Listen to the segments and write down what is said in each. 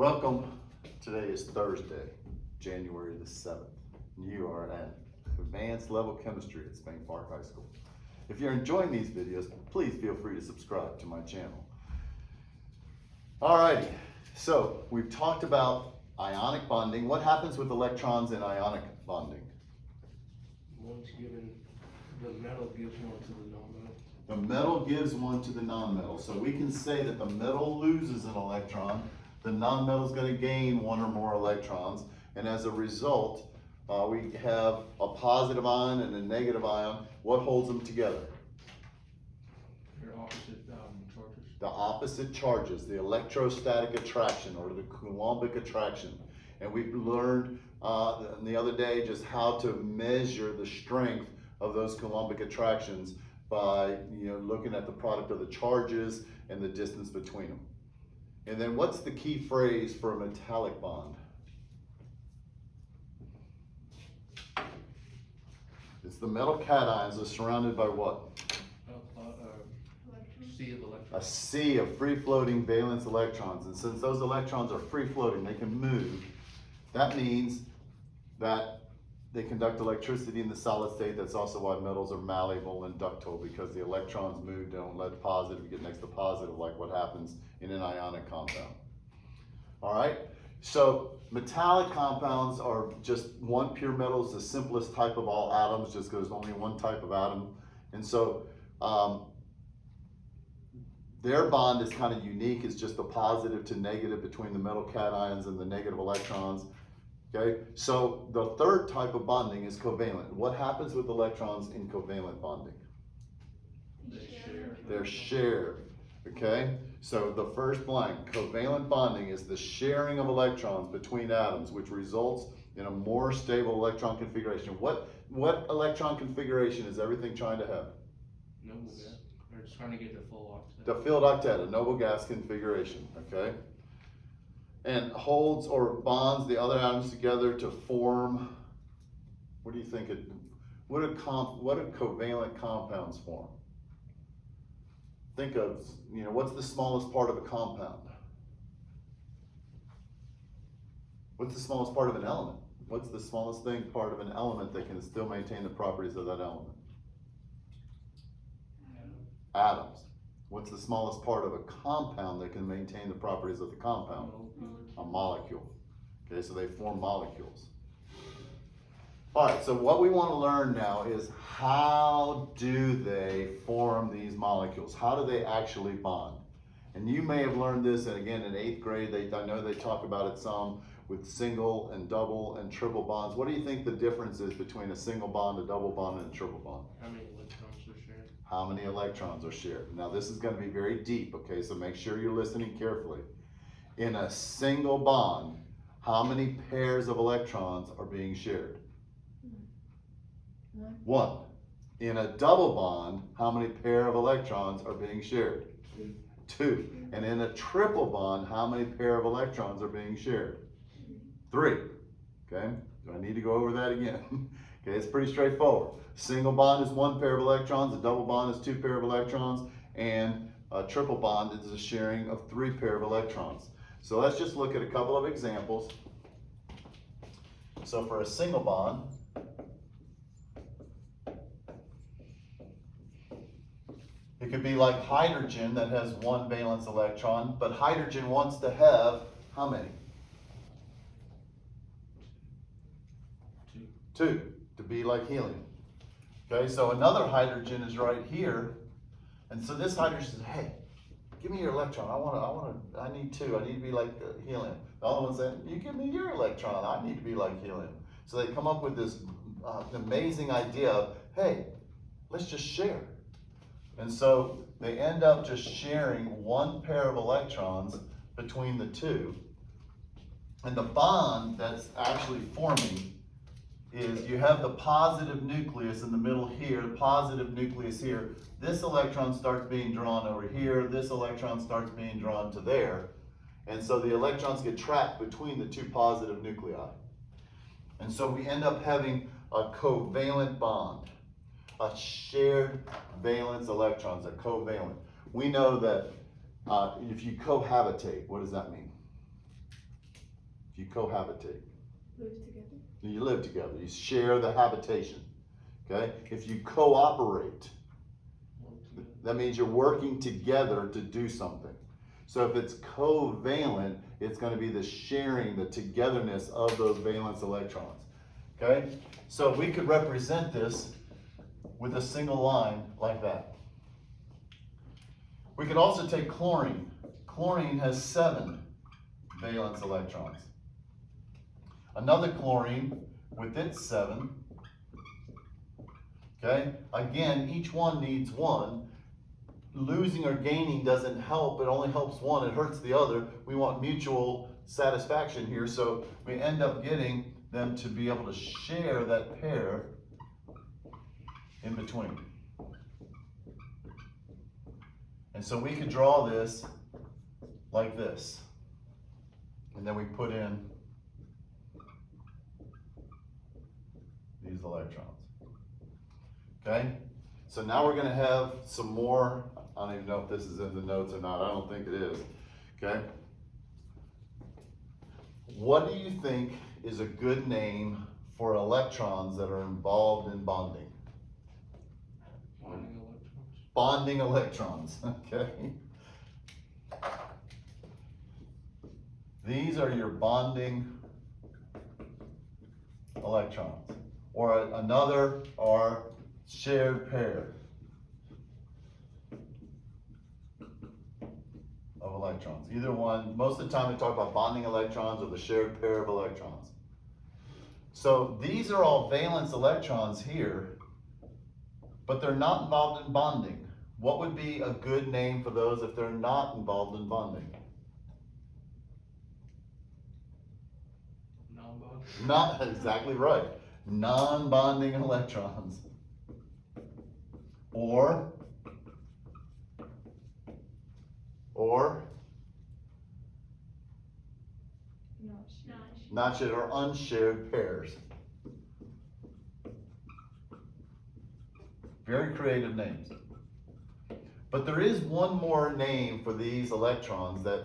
Welcome. Today is Thursday, January the 7th. You are at Advanced Level Chemistry at Spain Park High School. If you're enjoying these videos, please feel free to subscribe to my channel. Alrighty, so we've talked about ionic bonding. What happens with electrons in ionic bonding? One's given, the metal gives one to the non-metal. The metal gives one to the non-metal. So we can say that the metal loses an electron, the non-metal is going to gain one or more electrons, and as a result, we have a positive ion and a negative ion. What holds them together? They're opposite charges. The opposite charges, the electrostatic attraction or the Coulombic attraction. And we learned the other day just how to measure the strength of those Coulombic attractions by looking at the product of the charges and the distance between them. And then what's the key phrase for a metallic bond? It's the metal cations are surrounded by what? Sea of electrons. A sea of free-floating valence electrons. And since those electrons are free-floating, they can move. That means that they conduct electricity in the solid state. That's also why metals are malleable and ductile, because the electrons move, don't let positive get next to positive like what happens in an ionic compound. All right, so metallic compounds are just one pure metal is the simplest type of all atoms, just because there's only one type of atom. And so their bond is kind of unique. It's just the positive to negative between the metal cations and the negative electrons. Okay, so the third type of bonding is covalent. What happens with electrons in covalent bonding? They're shared. Okay, so the first blank, covalent bonding is the sharing of electrons between atoms, which results in a more stable electron configuration. What electron configuration is everything trying to have? Noble gas. They're just trying to get the full octet. The filled octet, a noble gas configuration. Okay. And holds or bonds the other atoms together to form, what do you think what do covalent compounds form? Think of, what's the smallest part of a compound? What's the smallest part of an element? What's the smallest part of an element that can still maintain the properties of that element? Atoms. What's the smallest part of a compound that can maintain the properties of the compound? A molecule. Okay, so they form molecules. All right, so what we want to learn now is how do they form these molecules? How do they actually bond? And you may have learned this, and again, in 8th grade, I know they talk about it some with single and double and triple bonds. What do you think the difference is between a single bond, a double bond, and a triple bond? How many electrons are shared? How many electrons are shared? Now this is going to be very deep, okay, so make sure you're listening carefully. In a single bond, how many pairs of electrons are being shared? One. In a double bond, how many pair of electrons are being shared? Two. And in a triple bond, how many pair of electrons are being shared? 3. Okay, do I need to go over that again? Okay, it's pretty straightforward. Single bond is 1 pair of electrons, a double bond is 2 pair of electrons, and a triple bond is a sharing of 3 pair of electrons. So let's just look at a couple of examples. So for a single bond, it could be like hydrogen that has 1 valence electron, but hydrogen wants to have how many? 2, to be like helium. Okay, so another hydrogen is right here, and so this hydrogen says, hey, give me your electron. I need 2. I need to be like helium. The other one said, you give me your electron. I need to be like helium. So they come up with this amazing idea of, hey, let's just share. And so they end up just sharing 1 pair of electrons between the 2. And the bond that's actually forming is you have the positive nucleus in the middle here, the positive nucleus here. This electron starts being drawn over here. This electron starts being drawn to there. And so the electrons get trapped between the 2 positive nuclei. And so we end up having a covalent bond, a shared valence electrons, a covalent. We know that if you cohabitate, what does that mean? You cohabitate. Live together. You live together. You share the habitation. Okay? If you cooperate, that means you're working together to do something. So if it's covalent, it's going to be the sharing, the togetherness of those valence electrons. Okay? So we could represent this with a single line like that. We could also take chlorine. Chlorine has 7 valence electrons. Another chlorine with its 7. Okay? Again, each one needs 1. Losing or gaining doesn't help. It only helps one. It hurts the other. We want mutual satisfaction here, so we end up getting them to be able to share that pair in between. And so we could draw this like this. And then we put in these electrons. Okay? So now we're going to have some more. I don't even know if this is in the notes or not. I don't think it is. Okay? What do you think is a good name for electrons that are involved in bonding? Bonding electrons. Bonding electrons. Okay? These are your bonding electrons. Or another are shared pair of electrons. Either one. Most of the time we talk about bonding electrons or the shared pair of electrons. So these are all valence electrons here, but they're not involved in bonding. What would be a good name for those if they're not involved in bonding? Non-bonding. Not exactly right. Non-bonding electrons. Or not shared or unshared pairs. Very creative names. But there is one more name for these electrons that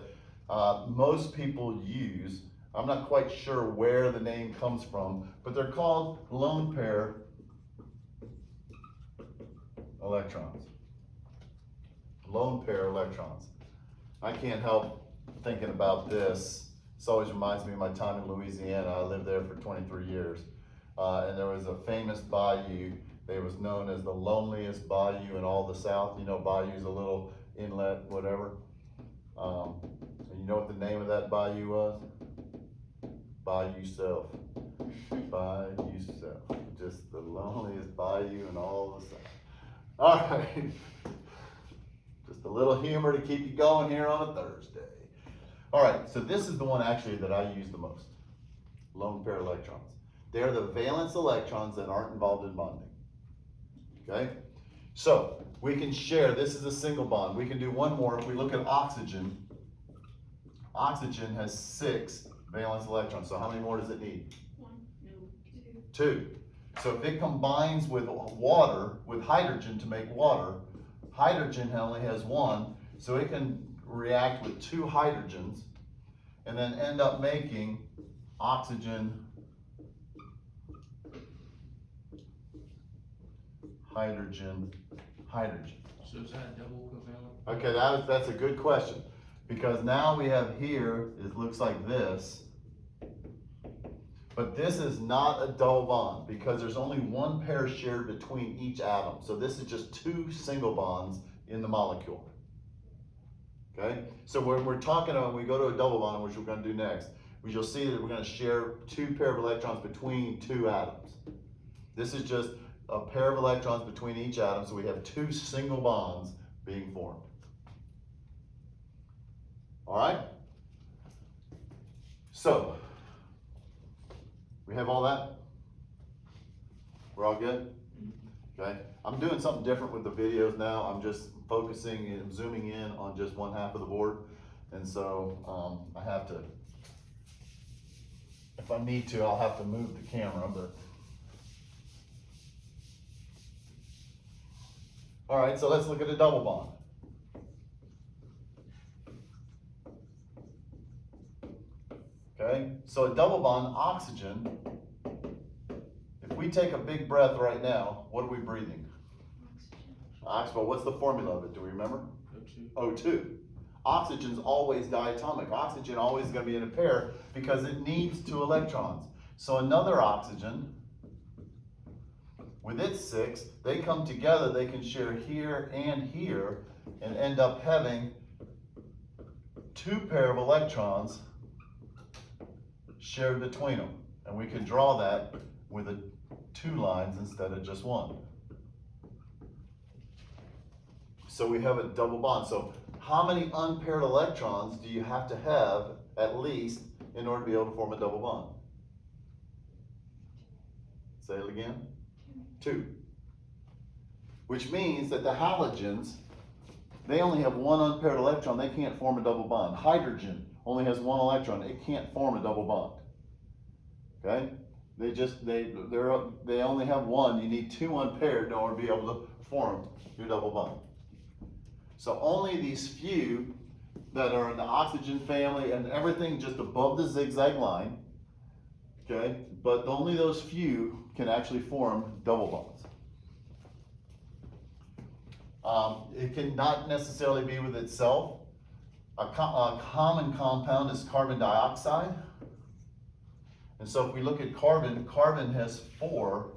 most people use. I'm not quite sure where the name comes from, but they're called lone pair electrons. Lone pair electrons. I can't help thinking about this. This always reminds me of my time in Louisiana. I lived there for 23 years. And there was a famous bayou. It was known as the loneliest bayou in all the South. You know, bayou's a little inlet, whatever. And you know what the name of that bayou was? Bayou Self. Bayou Self. Just the loneliest bayou in all the South. All right. Just a little humor to keep you going here on a Thursday. All right, so this is the one actually that I use the most. Lone pair electrons. They're the valence electrons that aren't involved in bonding. Okay? So we can share, this is a single bond. We can do one more. If we look at oxygen, oxygen has 6 valence electrons. So how many more does it need? 1, no, 2. So if it combines with water, with hydrogen to make water, hydrogen only has 1, so it can react with 2 hydrogens and then end up making oxygen, hydrogen, hydrogen. So is that double covalent? Okay, that's a good question, because now we have here, it looks like this, but this is not a double bond because there's only 1 pair shared between each atom. So this is just 2 single bonds in the molecule. Okay, so when we're talking about, when we go to a double bond, which we're going to do next, you'll see that we're going to share 2 pair of electrons between 2 atoms. This is just a pair of electrons between each atom, so we have 2 single bonds being formed. All right? So, we have all that? We're all good? Okay, I'm doing something different with the videos now. I'm just focusing and zooming in on just one half of the board. And so I have to, if I need to, I'll have to move the camera, but. All right, so let's look at a double bond. Okay, so a double bond, oxygen, if we take a big breath right now, what are we breathing? Oxygen. What's the formula of it? Do we remember? O2. O2. Oxygen's always diatomic. Oxygen always going to be in a pair because it needs 2 electrons. So another oxygen, with its 6, they come together, they can share here and end up having 2 pair of electrons shared between them. And we can draw that with 2 lines instead of just 1. So we have a double bond. So how many unpaired electrons do you have to have at least in order to be able to form a double bond? Say it again. 2. Which means that the halogens, they only have 1 unpaired electron. They can't form a double bond. Hydrogen only has 1 electron. It can't form a double bond. Okay? They only have 1. You need 2 unpaired in order to be able to form your double bond. So only these few that are in the oxygen family and everything just above the zigzag line, okay? But only those few can actually form double bonds. It can not necessarily be with itself. A common compound is carbon dioxide. And so if we look at carbon, carbon has 4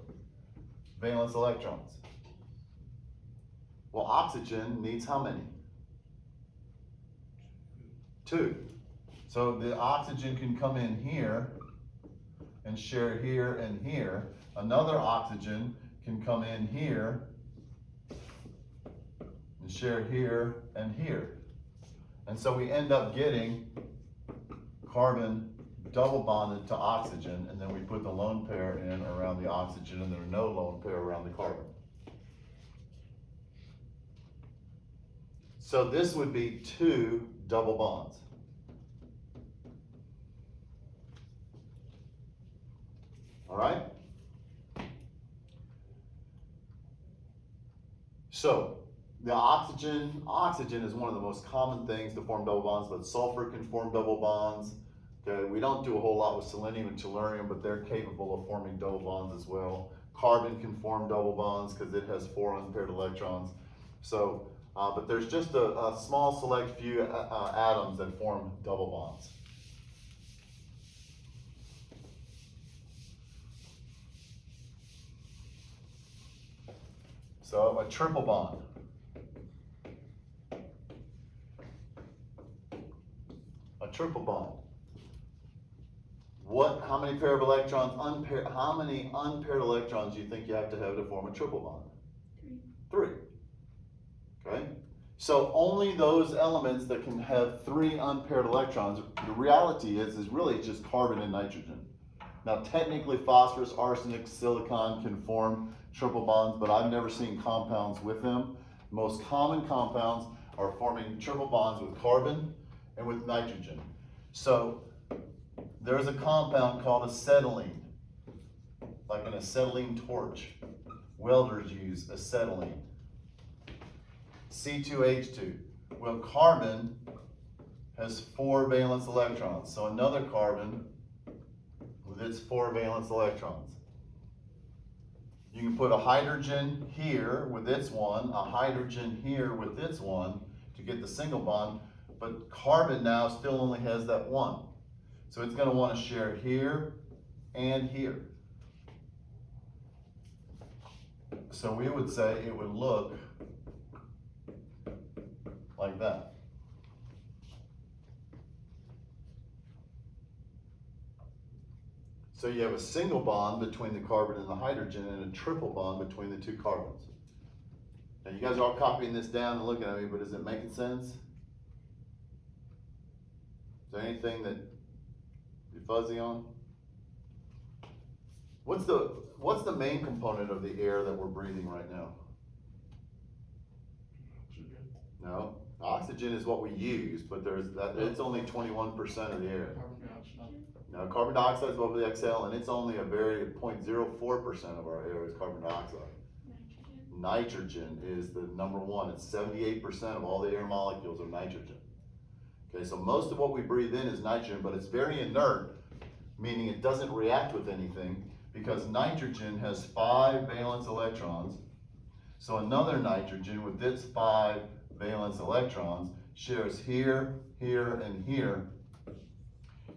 valence electrons. Well, oxygen needs how many? 2. So the oxygen can come in here and share here and here. Another oxygen can come in here and share here and here. And so we end up getting carbon double bonded to oxygen, and then we put the lone pair in around the oxygen, and there's no lone pair around the carbon. So this would be 2 double bonds. All right? So the oxygen is one of the most common things to form double bonds, but sulfur can form double bonds. Okay, we don't do a whole lot with selenium and tellurium, but they're capable of forming double bonds as well. Carbon can form double bonds because it has 4 unpaired electrons. So, but there's just a small select few atoms that form double bonds. So a triple bond. A triple bond. How many pair of electrons, how many unpaired electrons do you think you have to form a triple bond? 3. Okay? So only those elements that can have 3 unpaired electrons, the reality is really just carbon and nitrogen. Now technically phosphorus, arsenic, silicon can form triple bonds, but I've never seen compounds with them. Most common compounds are forming triple bonds with carbon and with nitrogen. So there's a compound called acetylene, like an acetylene torch. Welders use acetylene. C2H2. Well, carbon has 4 valence electrons. So another carbon with its 4 valence electrons. You can put a hydrogen here with its 1, a hydrogen here with its 1 to get the single bond, but carbon now still only has that 1. So it's going to want to share here and here. So we would say it would look like that. So you have a single bond between the carbon and the hydrogen and a triple bond between the 2 carbons. Now you guys are all copying this down and looking at me, but is it making sense? Is there anything that you're fuzzy on? What's the main component of the air that we're breathing right now? Oxygen. No, oxygen is what we use, but it's only 21% of the air. Carbon dioxide. Now, carbon dioxide is what we exhale, and it's only a very 0.04% of our air is carbon dioxide. Nitrogen is the number 1. It's 78% of all the air molecules are nitrogen. Okay, so most of what we breathe in is nitrogen, but it's very inert, meaning it doesn't react with anything, because nitrogen has 5 valence electrons. So another nitrogen with its 5 valence electrons shares here, here, and here.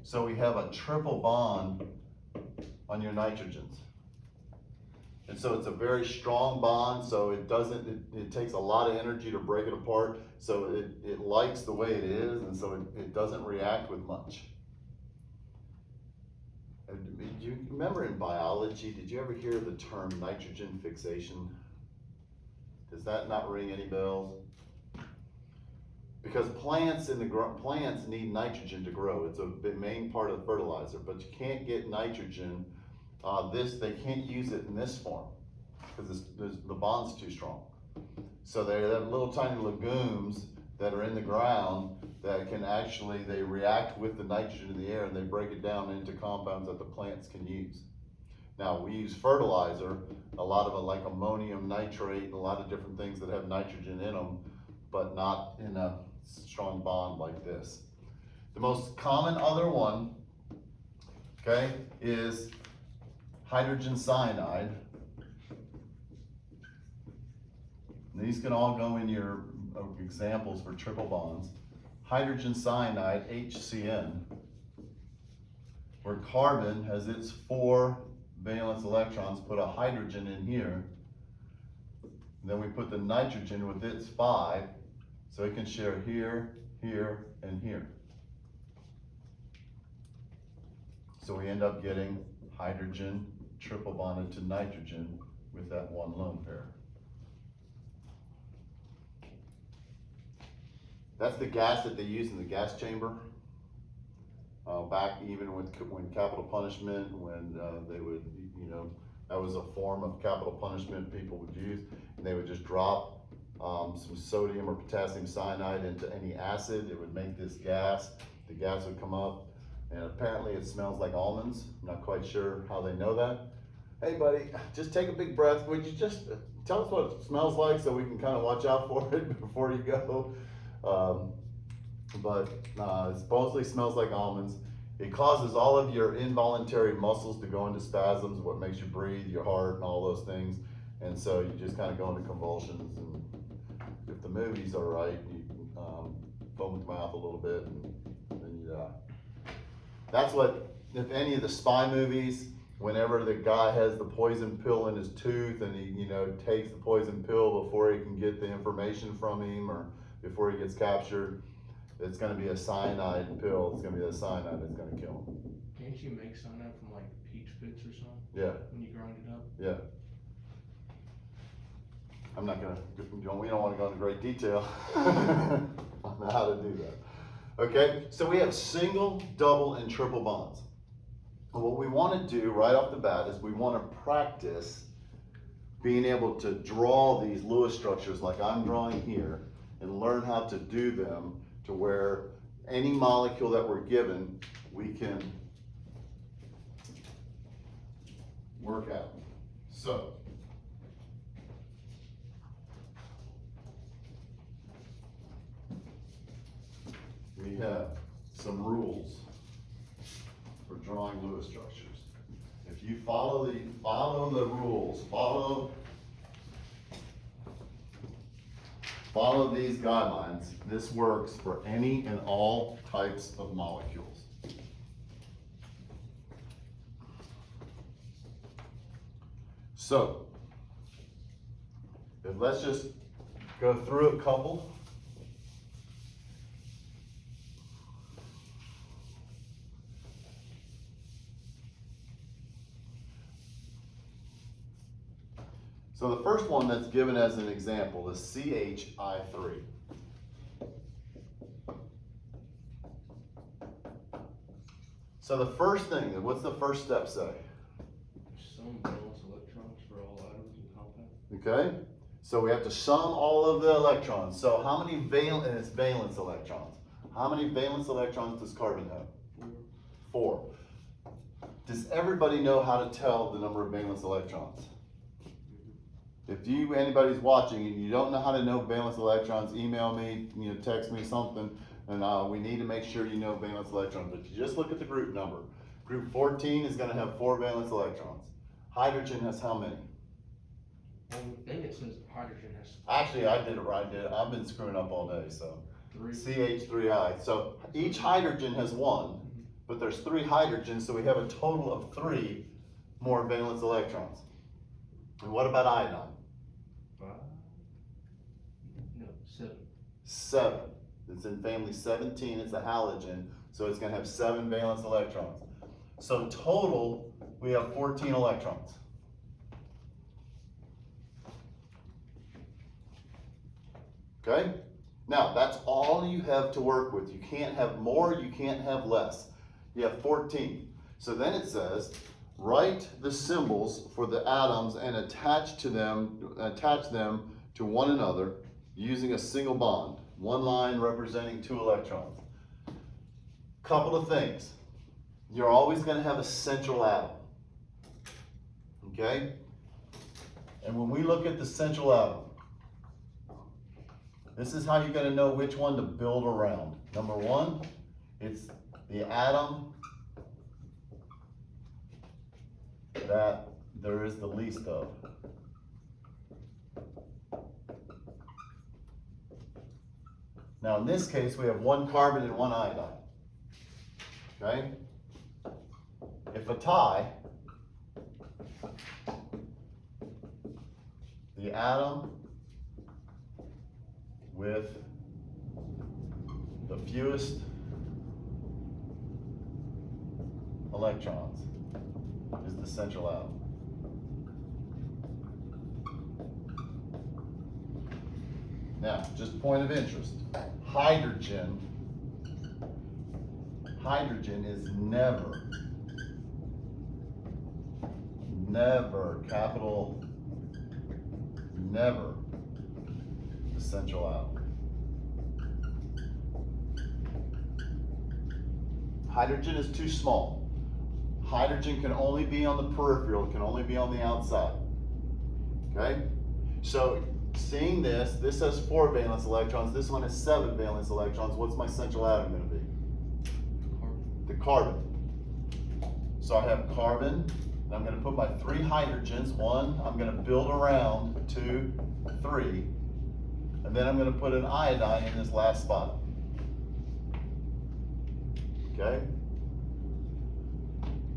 So we have a triple bond on your nitrogens. And so it's a very strong bond, so it takes a lot of energy to break it apart. So it likes the way it is, and so it doesn't react with much. Do you remember in biology, did you ever hear the term nitrogen fixation? Does that not ring any bells? Because plants need nitrogen to grow. It's a main part of the fertilizer, but you can't get nitrogen. They can't use it in this form because the bond's too strong. So they have little tiny legumes that are in the ground that can they react with the nitrogen in the air, and they break it down into compounds that the plants can use. Now we use fertilizer, a lot of it like ammonium nitrate and a lot of different things that have nitrogen in them, but not in a strong bond like this. The most common other one, okay, is hydrogen cyanide. And these can all go in your examples for triple bonds. Hydrogen cyanide, HCN, where carbon has its 4 valence electrons, put a hydrogen in here, and then we put the nitrogen with its 5, so it can share here, here, and here. So we end up getting hydrogen triple bonded to nitrogen with that one lone pair. That's the gas that they use in the gas chamber. Back even when capital punishment, when they would, that was a form of capital punishment people would use, and they would just drop some sodium or potassium cyanide into any acid. It would make this gas. The gas would come up, and apparently it smells like almonds. I'm not quite sure how they know that. Hey buddy, just take a big breath. Would you just tell us what it smells like so we can kind of watch out for it before you go? It supposedly smells like almonds. It causes all of your involuntary muscles to go into spasms, what makes you breathe, your heart, and all those things. And so you just kind of go into convulsions. And if the movie's all right, you foam with the mouth a little bit, and then you die. That's what, if any of the spy movies, whenever the guy has the poison pill in his tooth and he, takes the poison pill before he can get the information from him or before he gets captured, it's going to be a cyanide pill. It's going to be the cyanide that's going to kill him. Can't you make cyanide from like peach pits or something? Yeah. When you grind it up? Yeah. I'm not going to, we don't want to go into great detail on how to do that. Okay, so we have single, double, and triple bonds. And what we want to do right off the bat is we want to practice being able to draw these Lewis structures like I'm drawing here and learn how to do them to where any molecule that we're given, we can work out. So, we have some rules for drawing Lewis structures. If you follow the rules, follow these guidelines, this works for any and all types of molecules. So, let's just go through a couple. So the first one that's given as an example is CHI3. So the first thing, what's the first step say? Sum valence electrons for all atoms and compounds. Okay, so we have to sum all of the electrons. So how many valence electrons? How many valence electrons does carbon have? 4. Does everybody know how to tell the number of valence electrons? If anybody's watching and you don't know how to know valence electrons, email me, text me something. And we need to make sure you know valence electrons, but you just look at the group number. Group 14 is gonna have 4 valence electrons. Hydrogen has how many? Well, the thing it says hydrogen has Actually, I did it right, I've been screwing up all day, so. 3. CH3I, so each hydrogen has 1, but there's 3 hydrogens, so we have a total of 3 more valence electrons. And what about iodine? 5. No, 7. 7. It's in family 17, it's a halogen, so it's gonna have 7 valence electrons. So total, we have 14 electrons. Okay? Now, that's all you have to work with. You can't have more, you can't have less. You have 14. So then it says, write the symbols for the atoms and attach them to one another using a single bond. One line representing 2 electrons. Couple of things. You're always going to have a central atom. Okay? And when we look at the central atom, this is how you're going to know which one to build around. Number 1, it's the atom that there is the least of. Now in this case, we have 1 carbon and 1 iodine. Okay? If a tie, the atom with the fewest electrons is the central atom. Now, just point of interest, hydrogen is never, capital never, the central atom. Hydrogen is too small. Hydrogen can only be on the peripheral, can only be on the outside. Okay? So, seeing this has 4 valence electrons, this one has 7 valence electrons. What's my central atom going to be? Carbon. The carbon. So I have carbon, and I'm going to put my 3 hydrogens. 1, I'm going to build around, 2, 3, and then I'm going to put an iodine in this last spot. Okay?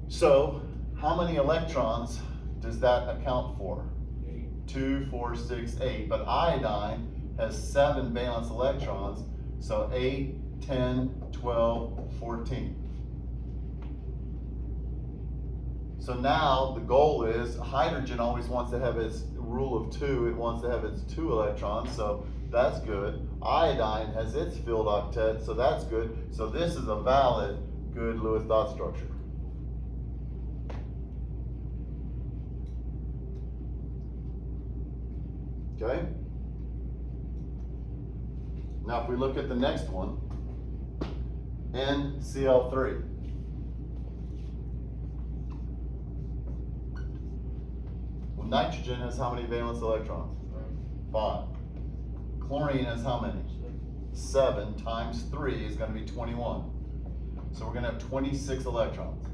So, how many electrons does that account for? 8. 2, 4, 6, 8. But iodine has 7 valence electrons, so 8, 10, 12, 14. So now the goal is, hydrogen always wants to have its rule of 2, it wants to have its 2 electrons, so that's good. Iodine has its filled octet, so that's good. So this is a valid, good Lewis dot structure. Okay? Now if we look at the next one, NCl3. Well, nitrogen has how many valence electrons? 5. Chlorine has how many? 7 times 3 is going to be 21. So we're going to have 26 electrons.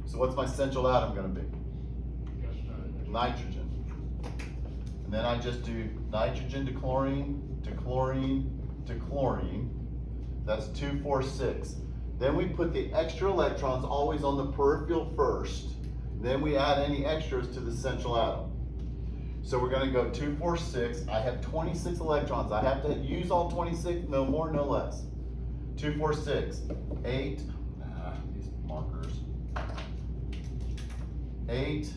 So what's my central atom going to be? Nitrogen. And then I just do nitrogen to chlorine, to chlorine, to chlorine. That's 2, 4, 6. Then we put the extra electrons always on the peripheral first. Then we add any extras to the central atom. So we're going to go 2, 4, 6. I have 26 electrons. I have to use all 26, no more, no less. 2, 4, 6. 8. These markers. 8,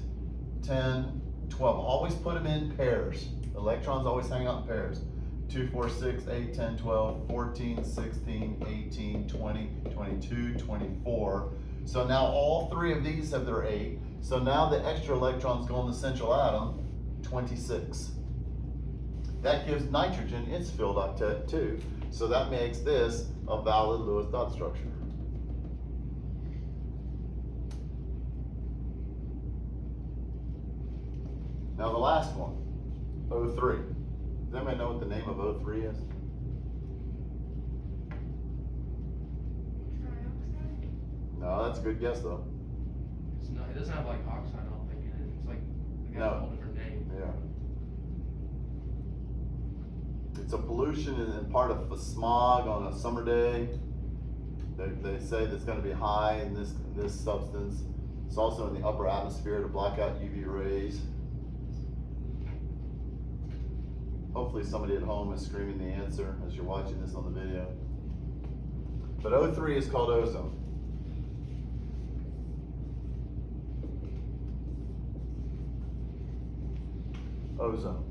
10, 12. Always put them in pairs. Electrons always hang out in pairs. 2, 4, 6, 8, 10, 12, 14, 16, 18, 20, 22, 24. So now all 3 of these have their 8. So now the extra electrons go in the central atom, 26. That gives nitrogen its filled octet too. So that makes this a valid Lewis dot structure. Now the last one, O3. Does anybody know what the name of O3 is? No, that's a good guess though. It's not, it doesn't have like oxide, I don't think, in it. It's like, it got a No. whole different name. Yeah. It's a pollution and part of the smog on a summer day. They say that's gonna be high in this substance. It's also in the upper atmosphere to block out UV rays. Hopefully somebody at home is screaming the answer as you're watching this on the video. But O3 is called ozone. Ozone.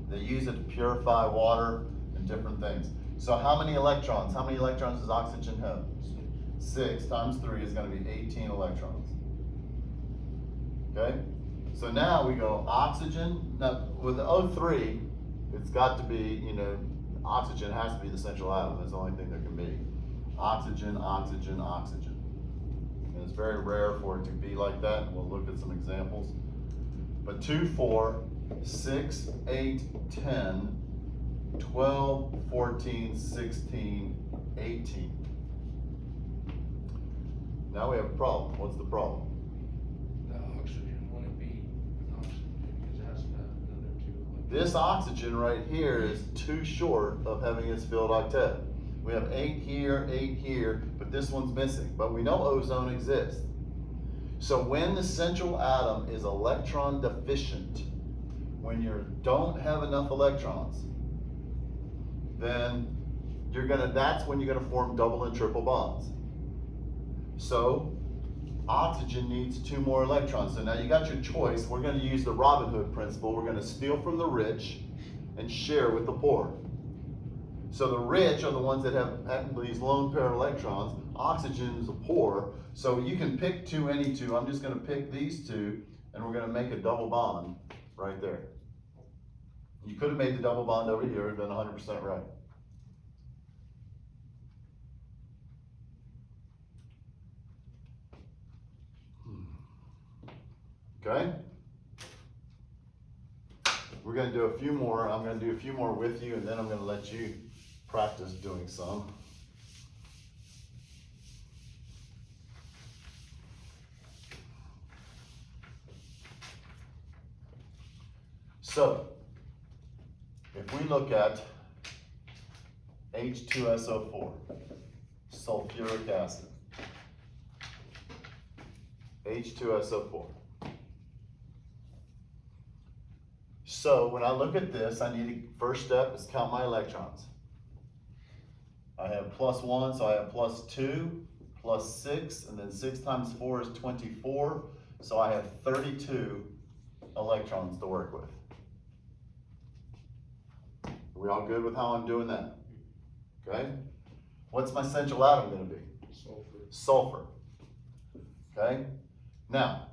They use it to purify water and different things. So how many electrons? How many electrons does oxygen have? 6 times 3 is going to be 18 electrons. Okay? So now we go oxygen. Now with the O3, it's got to be, you know, oxygen has to be the central atom. That's the only thing there can be. Oxygen, oxygen, oxygen. And it's very rare for it to be like that. We'll look at some examples. But 2, 4, 6, 8, 10, 12, 14, 16, 18. Now we have a problem. What's the problem? The oxygen wouldn't be oxygen because it has to have another 2 electrons. This oxygen right here is too short of having its filled octet. We have 8 here, but this one's missing. But we know ozone exists. So when the central atom is electron deficient, when you don't have enough electrons, then that's when you're gonna form double and triple bonds. So oxygen needs 2 more electrons. So now you got your choice. We're gonna use the Robin Hood principle. We're gonna steal from the rich and share with the poor. So the rich are the ones that have these lone pair electrons. Oxygen is the poor. So you can pick any two. I'm just gonna pick these 2 and we're gonna make a double bond right there. You could have made the double bond over here and done 100% right. Okay? We're gonna do a few more. I'm gonna do a few more with you and then I'm gonna let you practice doing some. So, if we look at H2SO4, sulfuric acid, H2SO4. So when I look at this, I need to, first step is count my electrons. I have +1, so I have +2, +6, and then 6 times 4 is 24. So I have 32 electrons to work with. Are we all good with how I'm doing that? Okay? What's my central atom gonna be? Sulfur. Sulfur. Okay? Now,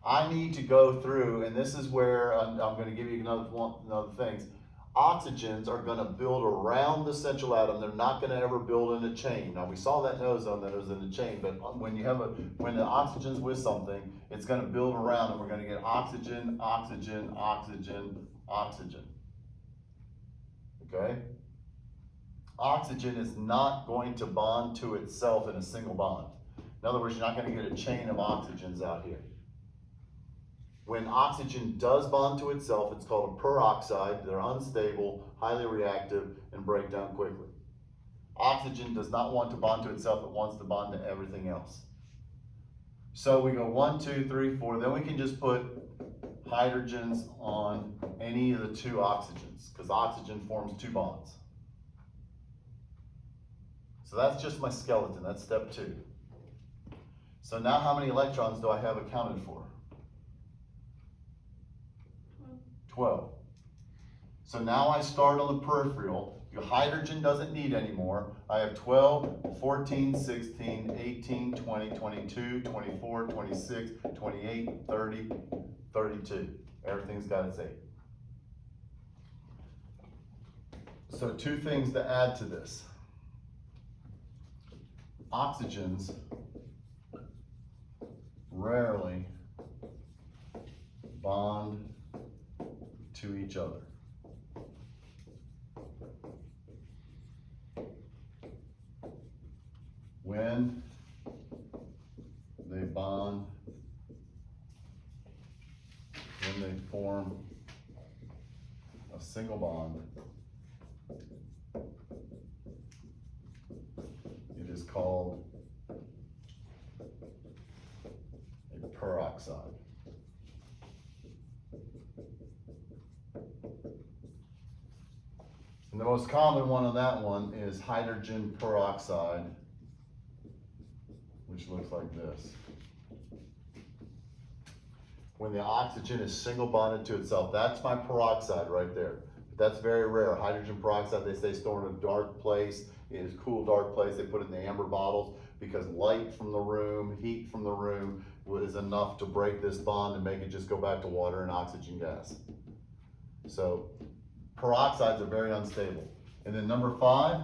I need to go through, and this is where I'm gonna give you another things. Oxygens are gonna build around the central atom. They're not gonna ever build in a chain. Now, we saw that in ozone that it was in a chain, but when the oxygen's with something, it's gonna build around and we're gonna get oxygen, oxygen, oxygen, oxygen. Okay? Oxygen is not going to bond to itself in a single bond. In other words, you're not going to get a chain of oxygens out here. When oxygen does bond to itself, it's called a peroxide. They're unstable, highly reactive, and break down quickly. Oxygen does not want to bond to itself, it wants to bond to everything else. So we go 1, 2, 3, 4, then we can just put hydrogens on any of the 2 oxygens, because oxygen forms 2 bonds. So that's just my skeleton, that's step 2. So now how many electrons do I have accounted for? 12. So now I start on the peripheral. Your hydrogen doesn't need any more. I have 12, 14, 16, 18, 20, 22, 24, 26, 28, 30, 32. Everything's got its 8. So 2 things to add to this. Oxygens rarely bond to each other. When called a peroxide. And the most common one on that one is hydrogen peroxide, which looks like this. When the oxygen is single bonded to itself, that's my peroxide right there. But that's very rare. Hydrogen peroxide, they say stored in a dark place. It is a cool, dark place. They put it in the amber bottles because light from the room, heat from the room is enough to break this bond and make it just go back to water and oxygen gas. So peroxides are very unstable. And then number 5,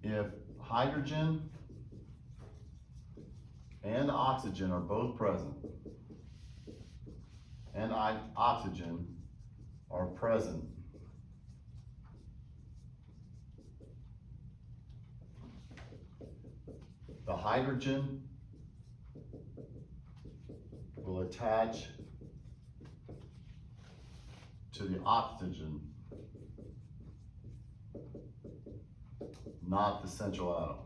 if hydrogen and oxygen are both present, and oxygen are present, the hydrogen will attach to the oxygen, not the central atom.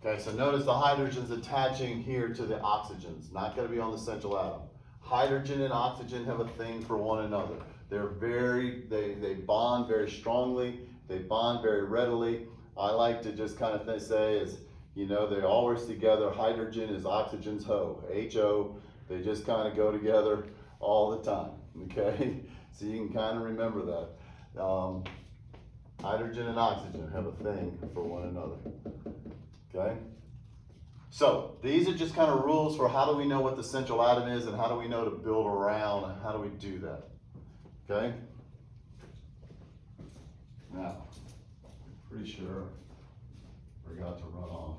Okay, so notice the hydrogen's attaching here to the oxygens, not going to be on the central atom. Hydrogen and oxygen have a thing for one another. They bond very strongly, they bond very readily. I like to just kind of say is, you know, they're always together. Hydrogen is oxygen's hoe, H-O. They just kind of go together all the time, okay? So you can kind of remember that. Hydrogen and oxygen have a thing for one another, okay? So these are just kind of rules for how do we know what the central atom is and how do we know to build around and how do we do that, okay? Now, I'm pretty sure I forgot to run off.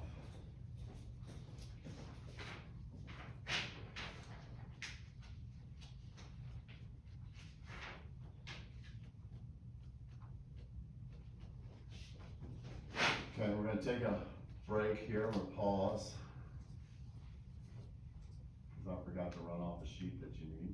Okay, we're going to take a break here. We'll pause. Because I forgot to run off the sheet that you need.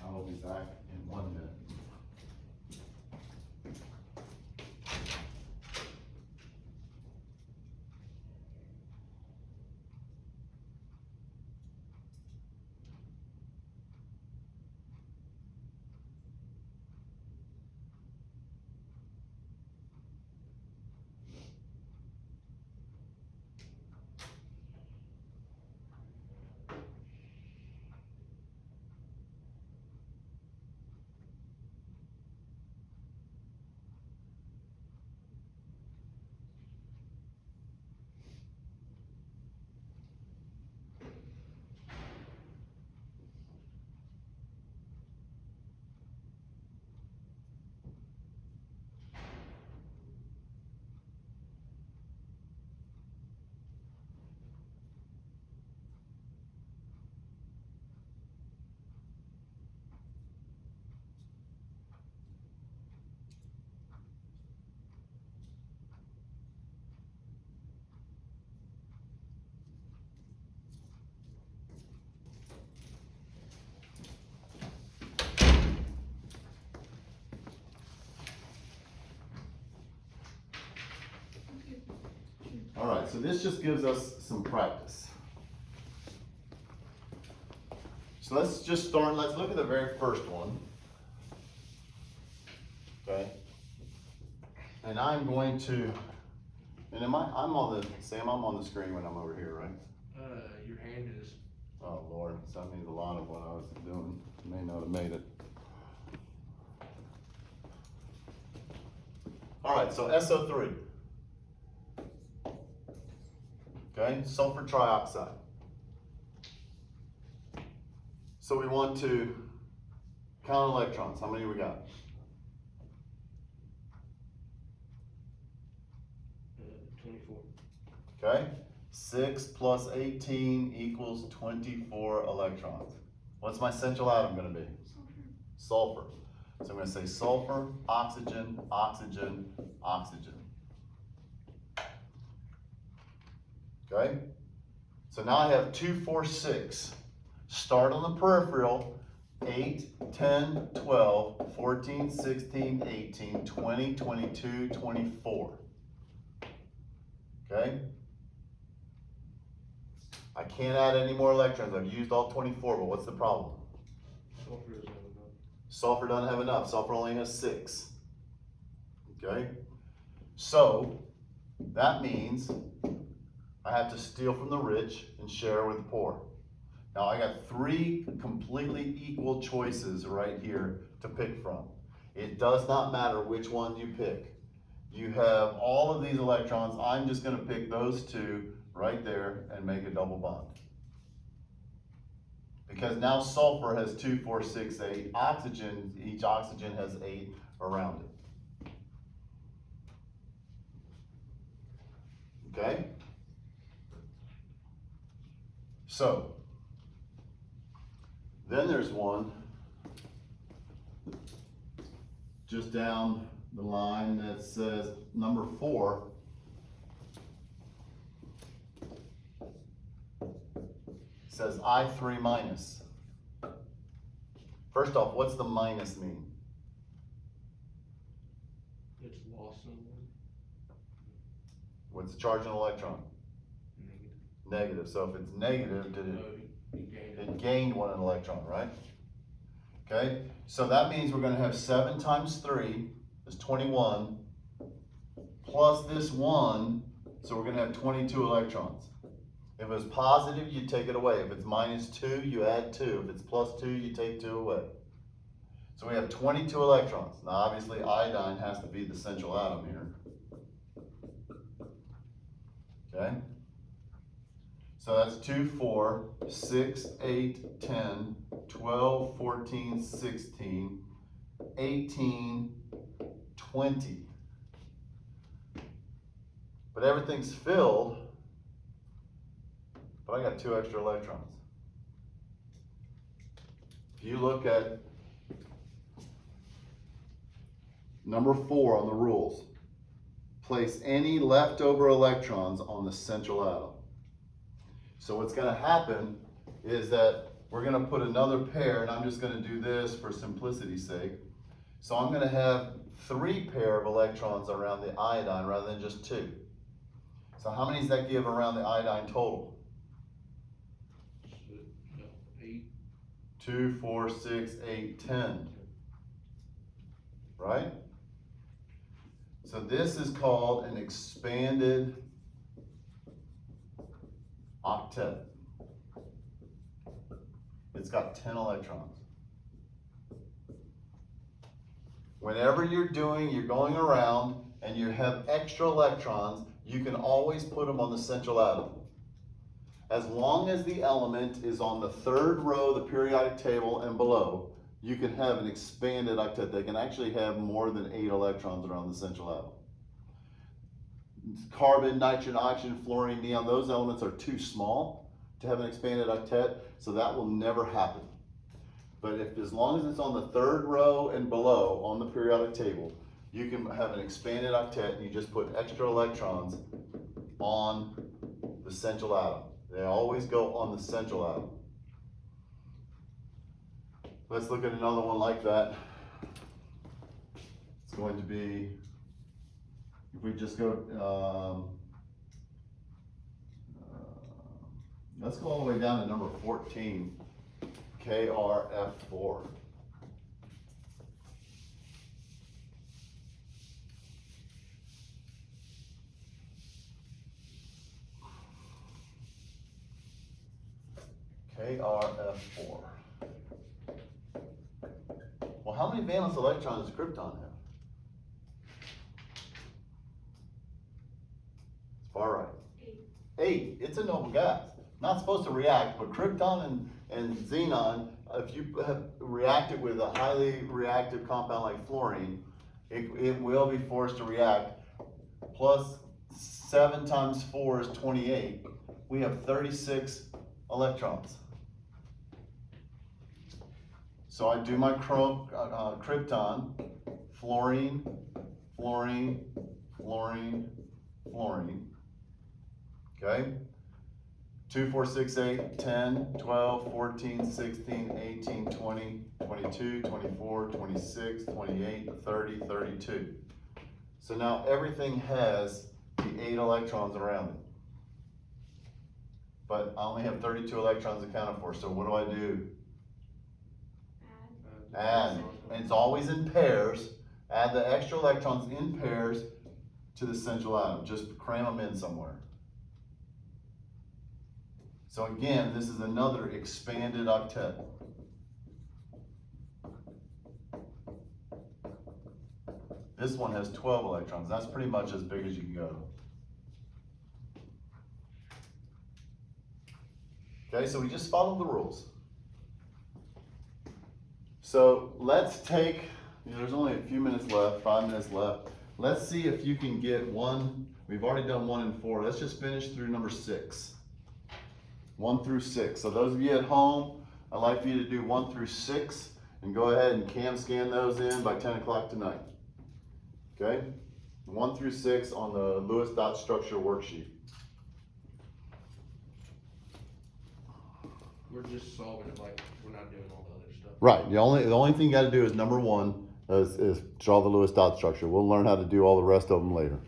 I will be back in 1 minute. All right, so this just gives us some practice. So let's just start, let's look at the very first one. Okay. And I'm going to, and I'm on the, Sam, I'm on the screen when I'm over here, right? Your hand is. Oh Lord, so that means a lot of what I was doing. May not have made it. All right, so SO3. Okay, sulfur trioxide. So we want to count electrons. How many we got? 24. Okay? 6 plus 18 equals 24 electrons. What's my central atom gonna be? Sulfur. So I'm gonna say sulfur, oxygen, oxygen, oxygen. Okay? So now I have 2, 4, 6. Start on the peripheral, 8, 10, 12, 14, 16, 18, 20, 22, 24. Okay? I can't add any more electrons. I've used all 24, but what's the problem? Sulfur doesn't have enough. Sulfur doesn't have enough. Sulfur only has 6. Okay? So, that means I have to steal from the rich and share with the poor. Now I got 3 completely equal choices right here to pick from. It does not matter which one you pick. You have all of these electrons. I'm just gonna pick those 2 right there and make a double bond. Because now sulfur has 2, 4, 6, 8. Oxygen, each oxygen has 8 around it. Okay? So, then there's one just down the line that says number 4. Says I3 minus. First off, what's the minus mean? It's lost in one. What's the charge on an electron? Negative. Negative. So if it's negative, did No, it? you gained It it. gained 1 electron, right? Okay, so that means we're gonna have 7 times 3 is 21, plus this 1, so we're gonna have 22 electrons. If it's positive, you take it away. If it's minus 2, you add 2. If it's plus 2, you take 2 away. So we have 22 electrons. Now obviously iodine has to be the central atom here. Okay? So that's 2, 4, 6, 8, 10, 12, 14, 16, 18, 20. But everything's filled, but I got 2 extra electrons. If you look at number 4 on the rules, place any leftover electrons on the central atom. So what's gonna happen is that we're gonna put another pair, and I'm just gonna do this for simplicity's sake. So I'm gonna have 3 pair of electrons around the iodine rather than just 2. So how many does that give around the iodine total? 8. 2, 4, 6, 8, 10. Right? So this is called an expanded octet. It's got 10 electrons. Whenever you're going around and you have extra electrons, you can always put them on the central atom. As long as the element is on the 3rd row of the periodic table and below, you can have an expanded octet. They can actually have more than 8 electrons around the central atom. Carbon, nitrogen, oxygen, fluorine, neon, those elements are too small to have an expanded octet, so that will never happen. But as long as it's on the 3rd row and below on the periodic table, you can have an expanded octet and you just put extra electrons on the central atom. They always go on the central atom. Let's look at another one like that. It's going to be, if we just go, let's go all the way down to number 14, KRF4. KRF4. Well, how many valence electrons does krypton have? It's far right. 8. It's a noble gas. Not supposed to react, but krypton and xenon, if you have reacted with a highly reactive compound like fluorine, it will be forced to react. Plus 7 times 4 is 28. We have 36 electrons. So I do my krypton, fluorine, fluorine, fluorine, fluorine. Okay? 2, 4, 6, 8, 10, 12, 14, 16, 18, 20, 22, 24, 26, 28, 30, 32. So now everything has the 8 electrons around it. But I only have 32 electrons accounted for, so what do I do? Add. And it's always in pairs. Add the extra electrons in pairs to the central atom. Just cram them in somewhere. So again, this is another expanded octet. This one has 12 electrons. That's pretty much as big as you can go. Okay, so we just follow the rules. So let's take, there's only a few minutes left, 5 minutes left. Let's see if you can get one. We've already done 1 and 4. Let's just finish through number 6. 1 through 6. So those of you at home, I'd like for you to do 1 through 6 and go ahead and cam scan those in by 10 o'clock tonight. Okay? 1 through 6 on the Lewis dot structure worksheet. We're just solving it like we're not doing all the other stuff. Right. The only thing you got to do is number 1 is draw the Lewis dot structure. We'll learn how to do all the rest of them later.